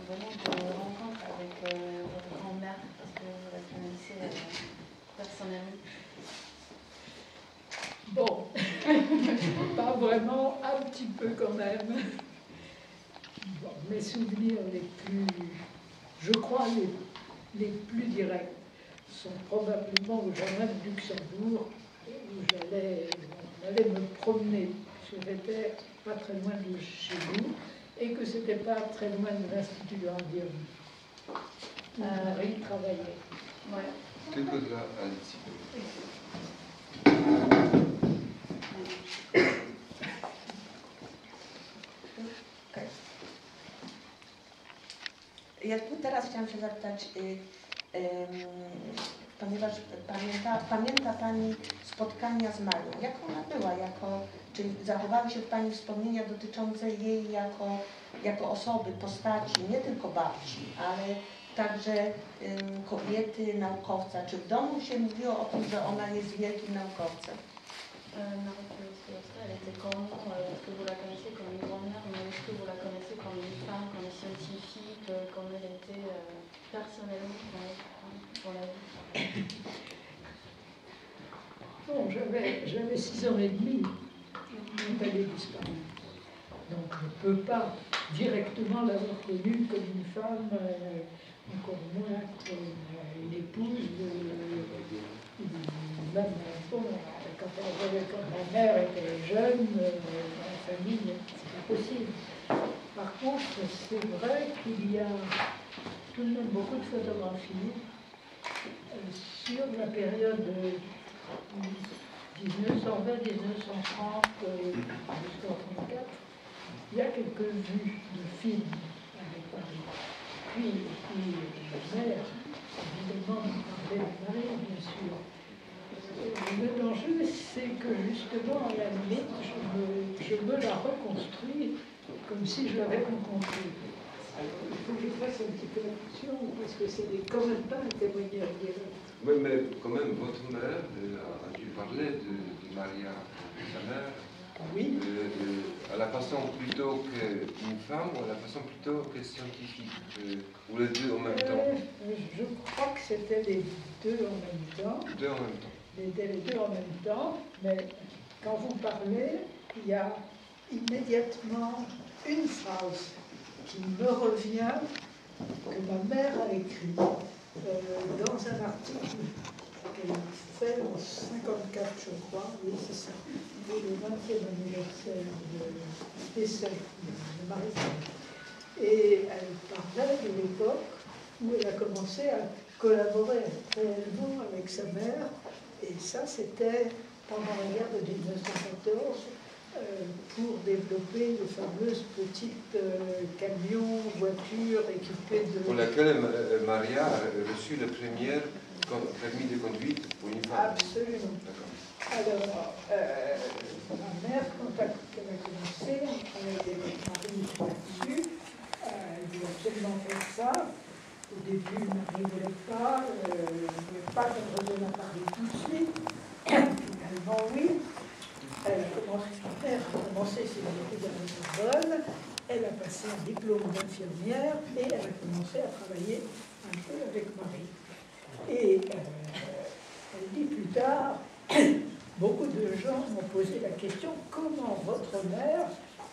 vraiment de rencontre avec votre grand-mère, parce que vous la connaissez personnellement? Bon, pas vraiment, un petit peu quand même. Bon, mes souvenirs les plus, je crois, les plus directs sont probablement au jardin de Luxembourg, où on allait me promener, parce que j'étais pas très loin de chez nous, et que c'était pas très loin de l'Institut de Randium, où Marie travaillait. Ouais. Quelques là, un petit peu. Ja tu teraz chciałam się zapytać, ponieważ pamięta Pani spotkania z Marią. Jak ona była? Czy zachowały się w Pani wspomnienia dotyczące jej jako osoby, postaci, nie tylko babci, ale także kobiety, naukowca? Czy w domu się mówiło o tym, że ona jest wielkim naukowcem? Non, elle était comment? Est-ce que vous la connaissez comme une grand-mère, mais est-ce que vous la connaissez comme une femme, comme une scientifique, comme elle était personnellement dans la vie? Bon, j'avais 6 ans et demi quand elle est disparue. Donc je ne peux pas directement l'avoir connue comme une femme, encore moins comme une épouse, même bon, quand ma mère était jeune, dans la famille, c'est pas possible. Par contre, c'est vrai qu'il y a tout de même beaucoup de photographies sur la période 1920-1930 jusqu'en 1934. Il y a quelques vues de films avec Marie. Puis ma mère, évidemment, parlait de Marie, bien sûr. Le danger, c'est que justement, à la limite, je me la reconstruis comme si je l'avais rencontrée. Il faut que je fasse un petit peu attention, parce que ce n'est quand même pas un témoignage direct. Oui, mais quand même, votre mère a dû parler de Maria, de sa mère. Oui. À la façon plutôt qu'une femme ou à la façon plutôt que scientifique, ou les deux en même temps? Je crois que c'était les deux en même temps. Deux en même temps. C'était les deux en même temps, mais quand vous parlez, il y a immédiatement une phrase qui me revient, que ma mère a écrit dans un article qu'elle a fait en 1954, je crois, oui c'est ça, le 20e anniversaire de décès de Marie. Et elle parlait de l'époque où elle a commencé à collaborer réellement avec sa mère, et ça c'était pendant la guerre de 1914, pour développer les fameuses petites camions, voitures équipées de... Pour laquelle Maria a reçu le premier permis de conduite pour une femme. Absolument. Alors, ma mère, quand elle a commencé, on travaillait avec Marie là-dessus, elle voulait absolument faire ça. Au début, Marie ne voulait pas qu'elle revienne à Paris tout de suite. Finalement, oui. Ma mère a commencé ses études à la Sorbonne, elle a passé un diplôme d'infirmière et elle a commencé à travailler un peu avec Marie. Et elle dit plus tard, beaucoup de gens m'ont posé la question, comment votre mère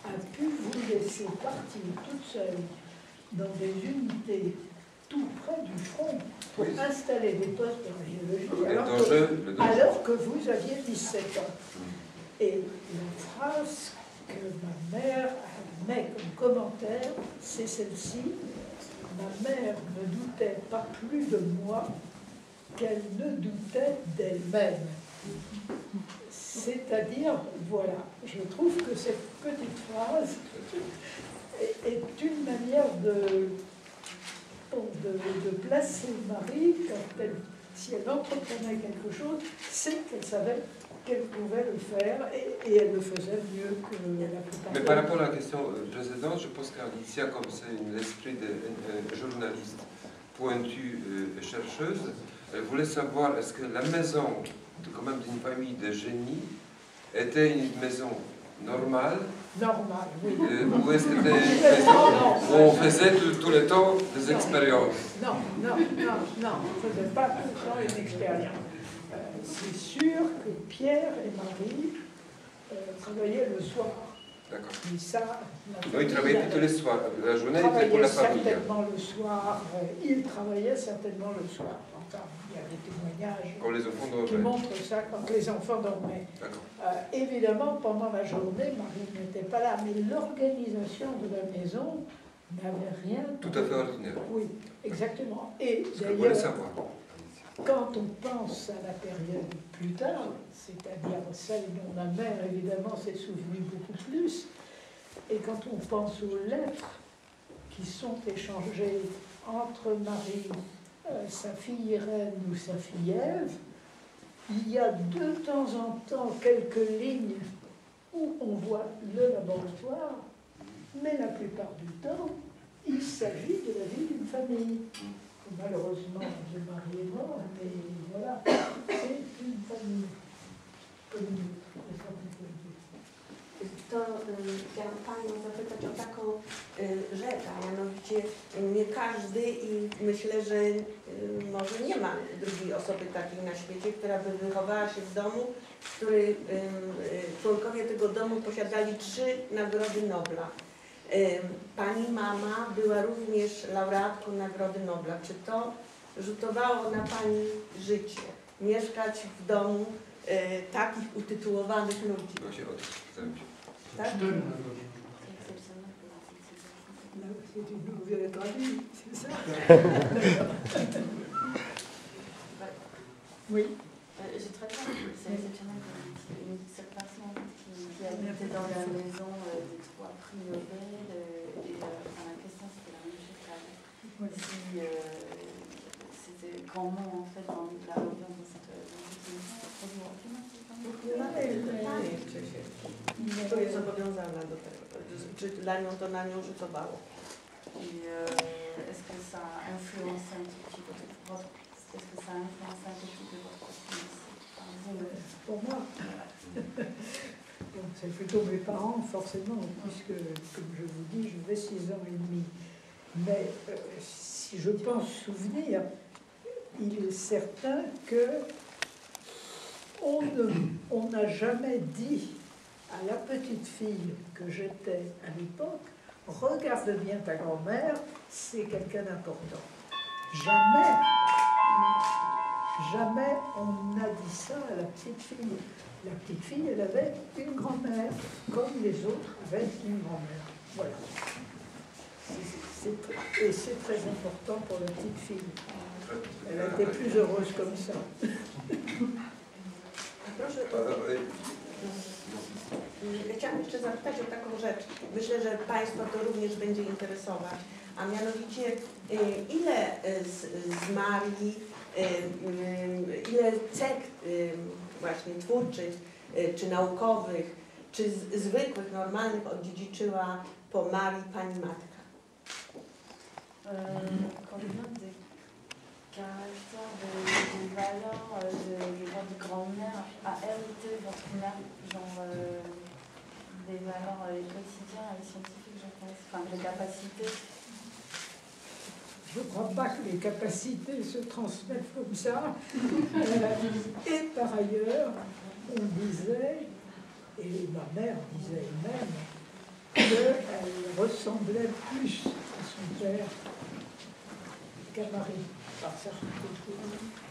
a pu vous laisser partir toute seule dans des unités tout près du front pour installer des postes de radiologie alors que vous aviez 17 ans. Et la phrase que ma mère met comme commentaire, c'est celle-ci. Ma mère ne doutait pas plus de moi qu'elle ne doutait d'elle-même. C'est-à-dire, voilà, je trouve que cette petite phrase est une manière de placer Marie, si elle entreprenait quelque chose, c'est qu'elle savait qu'elle pouvait le faire et elle le faisait mieux que la plupart. Mais par rapport à la question précédente, je pense qu'Alicia, comme c'est l'esprit de journaliste pointue et chercheuse, elle voulait savoir est-ce que la maison, quand même d'une famille de génie, était une maison normale Normal, oui. Ou est-ce que Non, non. où on faisait tout le temps des expériences? Non, on ne faisait pas tout le temps une expérience. C'est sûr que Pierre et Marie travaillaient le soir. D'accord. Mais ça, Non, ils travaillaient tous les soirs. La journée était pour travaillaient la famille. certainement le soir. Ils travaillaient certainement le soir. Enfin, il y a des témoignages Quand les enfants qui dormaient. montrent ça quand les enfants dormaient. D'accord. Évidemment, pendant la journée, Marie n'était pas là, mais l'organisation de la maison n'avait rien. Tout à fait ordinaire. Oui, exactement. Et Ce que je voulais d'ailleurs, savoir. quand on pense à la période plus tard, c'est-à-dire celle dont la mère, évidemment, s'est souvenue beaucoup plus, et quand on pense aux lettres qui sont échangées entre Marie, sa fille Irène ou sa fille Ève, il y a de temps en temps quelques lignes où on voit le laboratoire, mais la plupart du temps, il s'agit de la vie d'une famille. Malheureusement, le mari est mort, mais voilà, c'est une famille commune. To chciałam Panią zapytać o taką rzecz, a mianowicie nie każdy i myślę, że może nie ma drugiej osoby takiej na świecie, która by wychowała się w domu, w którym członkowie tego domu posiadali 3 nagrody Nobla. Pani mama była również laureatką Nagrody Nobla. Czy to rzutowało na Pani życie? Mieszkać w domu takich utytułowanych ludzi? Właśnie o tym pytałem się. Tak? 4 nagrody. C'est une nouvelle traduite, c'est ça? Oui. J'ai très peur, c'est exceptionnel cette personne qui habitait dans la maison des 3 prix Nobel et la question c'était la même chose qu'avant. Si c'était comment en fait dans l'ambiance de cette maison, c'est trop To jest zobowiązana do tego. Czy dla nią to na nią rzutowało? Est-ce que ça a influencé un tout petit peu votre... Est-ce que ça a influencé un tout petit peu votre style? Pour moi, bon, c'est plutôt mes parents, forcément, puisque, comme je vous dis, je vais 6 ans et demi. Mais si je pense souvenir, il est certain que on n'a jamais dit à la petite fille que j'étais à l'époque, regarde bien ta grand-mère, c'est quelqu'un d'important. Jamais on a dit ça à la petite fille. La petite fille, elle avait une grand-mère, comme les autres avaient une grand-mère. Voilà. Et c'est très important pour la petite fille. Elle a été plus heureuse comme ça. Proszę, chciałam jeszcze zapytać o taką rzecz. Myślę, że Państwa to również będzie interesować. A mianowicie, ile z Marii, ile cech właśnie twórczych, czy naukowych, czy zwykłych, normalnych odziedziczyła po Marii Pani matka? Combien de caractères, de valeurs de votre grand-mère a hérité votre mère, genre des valeurs quotidiennes et scientifiques, je pense, enfin des capacités? Je ne crois pas que les capacités se transmettent comme ça. Et par ailleurs, on disait, et ma mère disait elle-même, qu'elle ressemblait plus à son père qu'à Marie, par certains côtés.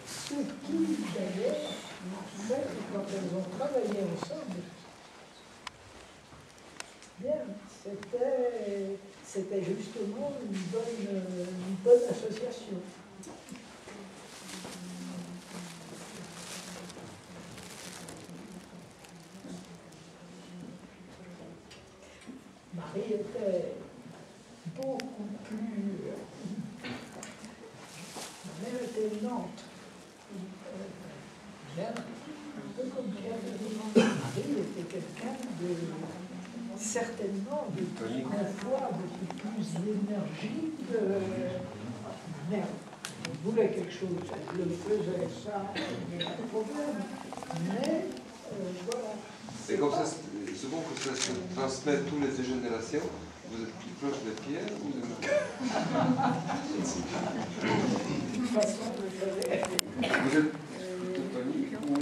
Ce qui, d'ailleurs, fait que quand elles ont travaillé ensemble, bien, c'était justement une bonne association. Marie était beaucoup plus... Ma mère était lente. Bien, un peu comme Pierre. Marie était quelqu'un de... certainement de fois beaucoup plus d'énergie que ma mère. Elle voulait quelque chose, elle le faisait, ça, il n'y a pas de problème. Mais voilà. Et comme ça, souvent que ça se transmet toutes les générations. Vous êtes plus proche de Pierre ou de moi? Vous êtes Tony ou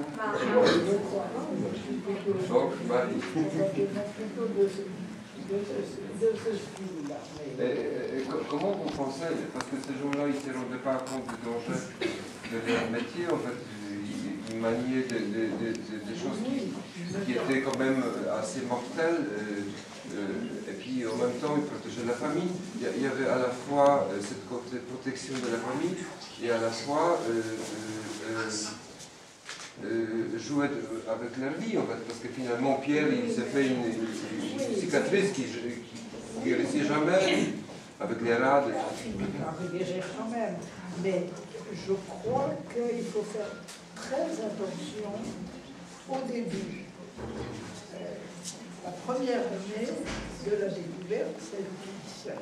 donc Marie. Comment vous pensez, parce que ces gens-là, ils ne se rendaient pas compte du danger de leur métier, en fait, ils maniaient des choses qui étaient quand même assez mortelles, et puis en même temps, ils protégeaient la famille. Il y avait à la fois cette côté protection de la famille, et à la fois jouer avec leur vie, en fait, parce que finalement, Pierre, il s'est fait une cicatrice qui ne guérissait jamais, avec les rats. Il va guérir quand même. Mais je crois qu'il faut faire très attention au début. La première année de la découverte, c'est la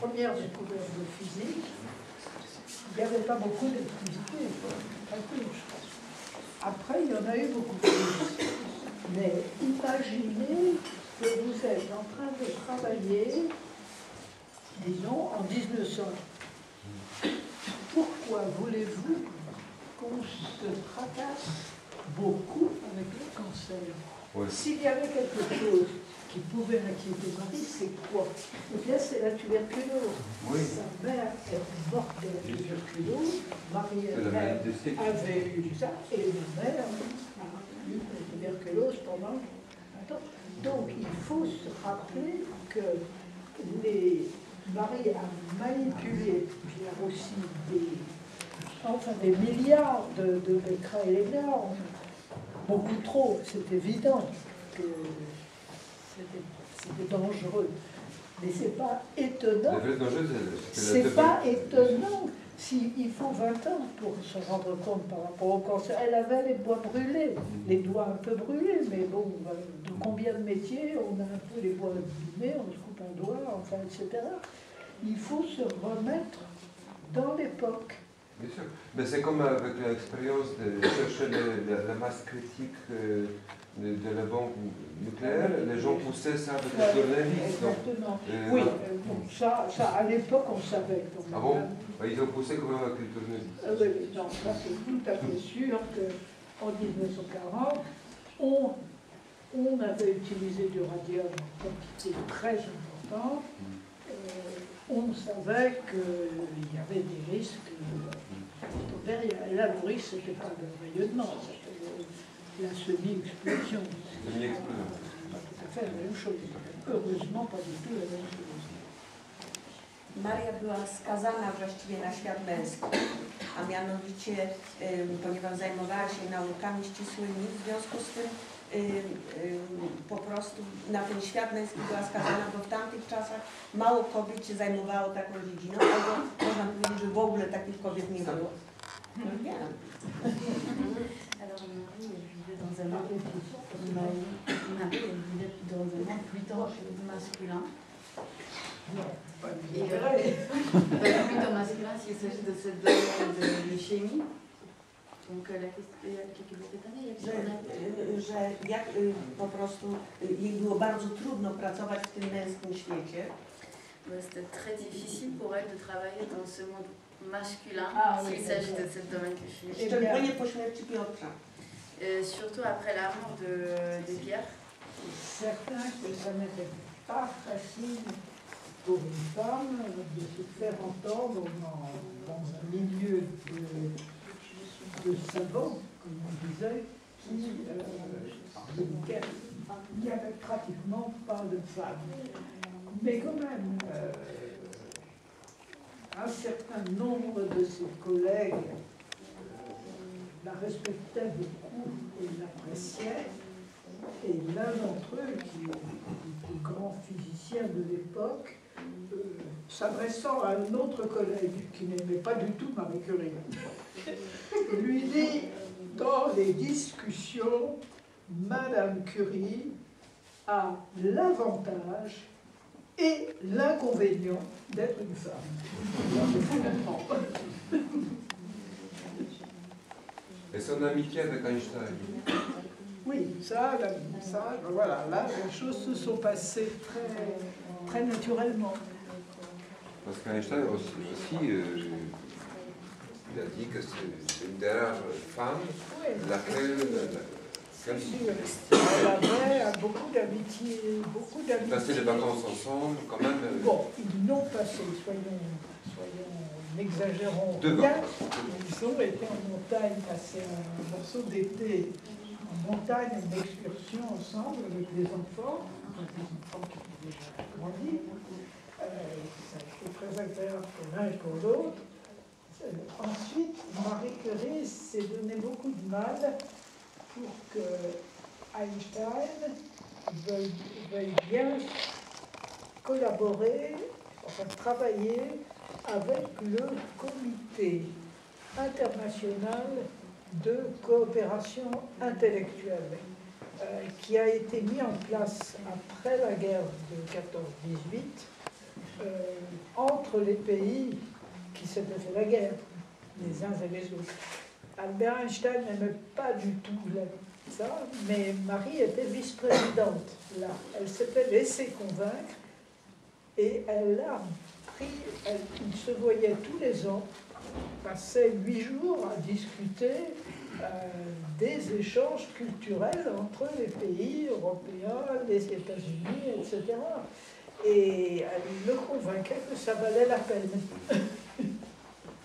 première découverte de physique. Il n'y avait pas beaucoup d'électricité, pas plus. Après, il y en a eu beaucoup plus. Mais imaginez que vous êtes en train de travailler, disons, en 1900. Pourquoi voulez-vous qu'on se tracasse beaucoup avec le cancer? Ouais. S'il y avait quelque chose qui pouvait inquiéter Marie, c'est quoi? Eh bien, c'est la tuberculose. Oui. Sa mère est morte de la tuberculose, Marie elle-même avait eu ça, et ma mère a eu la tuberculose pendant 20 ans. Donc, il faut se rappeler que Marie a manipulé, puis il y a aussi des milliards de becquerels énormes, beaucoup trop, c'est évident que c'était dangereux. Mais c'est pas étonnant. C'est pas étonnant s'il faut 20 ans pour se rendre compte par rapport au cancer. Elle avait les doigts brûlés, les doigts un peu brûlés, mais bon, de combien de métiers on a un peu les doigts abîmés, on se coupe un doigt, enfin, etc. Il faut se remettre dans l'époque. Bien sûr. Mais c'est comme avec l'expérience de chercher la masse critique de la bombe nucléaire, les gens poussaient ça avec le tournevis. Exactement. Oui, bon, ça, à l'époque, on savait. Ah bon? Ils ont poussé quand même avec le tournevis. Oui, non, ça c'est tout à fait sûr qu'en 1940, on avait utilisé du radium en quantité très importante. On savait qu'il y avait des risques. Là, le risque, ce n'était pas le rayonnement, c'était la semi-explosion. Semi-explosion. Pas tout à fait la même chose. Heureusement, pas du tout la même chose. Maria była skazana właściwie na świat męski, a mianowicie, ponieważ zajmowała się naukami ścisłymi, w związku z tym po prostu na ten świat męski była skazana, bo w tamtych czasach mało kobiet się zajmowało taką dziedziną, albo można powiedzieć, że w ogóle takich kobiet nie było. No wiem. Alors Marie, elle vivait dans un monde plutôt masculin. Et plutôt masculin s'il s'agit de cette domaine de chimie. Donc la question, jakie było pytanie? Że jak po prostu jej było bardzo trudno pracować w tym męskim świecie. C'était très difficile pour elle de travailler dans ce monde masculin s'il s'agit de cette domaine de chimie. Szczególnie po śmierci Piotra. Surtout après la mort de Pierre. Certain que ça n'était pas facile pour une femme de se faire entendre dans un milieu de savants, comme on disait, il n'y avait pratiquement pas de femmes. Mais quand même, un certain nombre de ses collègues la respectaient beaucoup et l'appréciaient. Et l'un d'entre eux, qui est le plus grand physicien de l'époque, s'adressant à un autre collègue qui n'aimait pas du tout Marie Curie, lui dit, dans les discussions, Madame Curie a l'avantage et l'inconvénient d'être une femme. Et son amitié avec Einstein. Oui, ça, l'admissage, voilà, là, les choses se sont passées très, très naturellement. Parce qu'Einstein aussi il a dit que c'est une des rares femmes laquelle... C'est sûr. Elle avait beaucoup d'amitié, beaucoup d'amitié. Passer des vacances ensemble, quand même. Bon, ils n'ont passé, n'exagérons rien. Ils ont été en montagne, passer un morceau d'été en montagne, une excursion ensemble avec les enfants qui ont déjà grandi. Ça a été très agréable pour l'un et pour l'autre. Ensuite, Marie Curie s'est donné beaucoup de mal pour que Einstein veuille bien collaborer, enfin travailler avec le comité international de coopération intellectuelle qui a été mis en place après la guerre de 14-18 entre les pays qui s'étaient fait la guerre, les uns et les autres. Albert Einstein n'aimait pas du tout ça, mais Marie était vice-présidente là. Elle s'était laissée convaincre et elle a pris, ils se voyaient tous les ans, passaient 8 jours à discuter des échanges culturels entre les pays européens, les États-Unis, etc. Et elle le convainquait que ça valait la peine.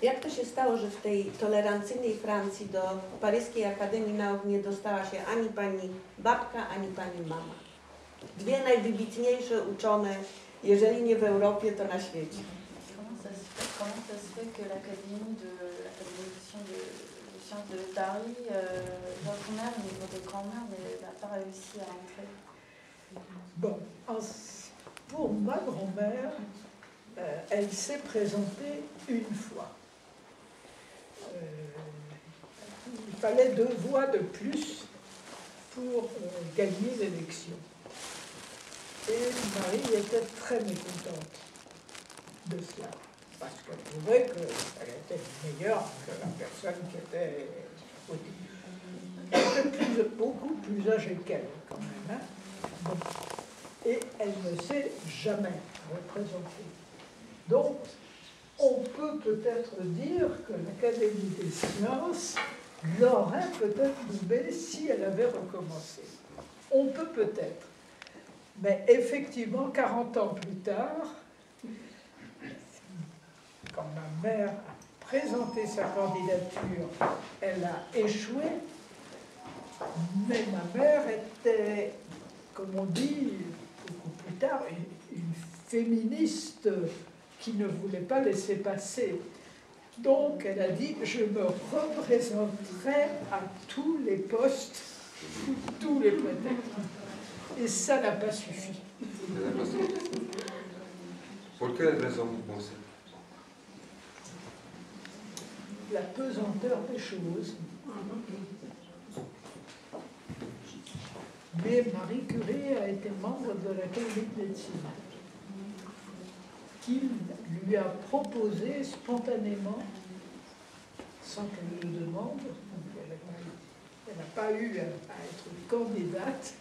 Jak to się stało, że w tej tolerancyjnej Francji do Paryskiej Akademii Nauk nie dostała się ani pani babka, ani pani mama? Dwie najwybitniejsze uczone, jeżeli nie w Europie, to na świecie. Comment ça se fait que l'Académie de sciences de Paris, votre mère, au niveau de grand-mère, n'a pas réussi à entrer? Bon, pour ma grand-mère, elle s'est présentée une fois. Il fallait 2 voix de plus pour gagner l'élection. Et Marie était très mécontente de cela, parce qu'elle trouvait qu'elle était meilleure que la personne qui était au début. Elle était beaucoup plus âgée qu'elle, quand même. Hein. Bon. Et elle ne s'est jamais représentée. Donc, on peut peut-être dire que l'Académie des sciences l'aurait peut-être nommée si elle avait recommencé. On peut peut-être. Mais effectivement, 40 ans plus tard, quand ma mère a présenté sa candidature, elle a échoué, mais ma mère était, comme on dit beaucoup plus tard, une féministe qui ne voulait pas laisser passer. Donc elle a dit, je me représenterai à tous les postes, tous les prétextes. Et ça n'a pas suffi. Pour quelle raison vous pensez? La pesanteur des choses. Mais Marie Curie a été membre de l'Académie de médecine, qui lui a proposé spontanément, sans qu'elle le demande, elle n'a pas eu à être candidate,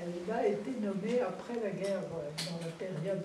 elle a été nommée après la guerre, dans la période